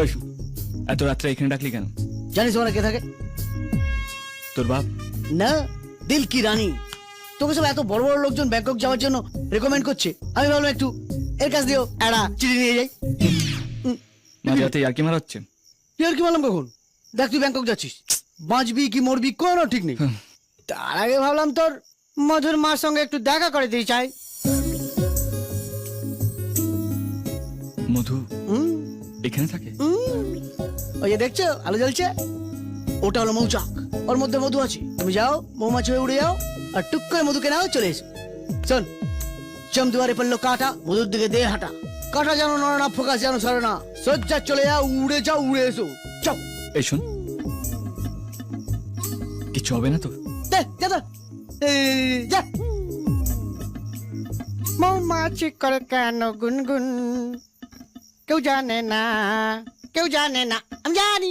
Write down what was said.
ওই, এত রাত্রে এখানে ডাকলি কেন? জানিস ওরা কে থাকে? তোর বাপ? না, দিল কি রানী। তোকে সব এত বড় বড় লোকজন ব্যাংকক যাওয়ার জন্য রেকমেন্ড করছে, আমি ভাবলাম একটু এর কাছ দিয়েও একটা চিঠি নিয়ে যাই। মাঝরাতে আর কি মারা হচ্ছে? তুই আর কি বললাম কখন? দেখ তুই ব্যাংকক যাচ্ছিস, বাঁচবি কি মরবি কোনো ঠিক নেই। তার আগে ভাবলাম তোর মধুর মার সঙ্গে একটু দেখা করে দিই চাই। মধু এখানে থাকে? ওই যে দেখছো আলো জ্বলছে, ওটা হলো মৌচাক, ওর মধ্যে মধু আছে। তুমি যাও, মৌমাছি হয়ে উড়ে যাও, আর টুক করে মধুকে নাও, চলে এসো। শোন, চমদুয়ারে পড়লো কাটা, মধুর দিকে দে হাঁটা। কাটা যেন নড়ে না, ফোকাস যেন সরে না, সজ্জা চলে যাও, উড়ে এসো। চল এই শোন, কিছু হবে না তো? দে যা তো, যা। মৌমাছি করে কেন গুনগুন, কেউ জানে না, কেউ জানে না, আমি জানি।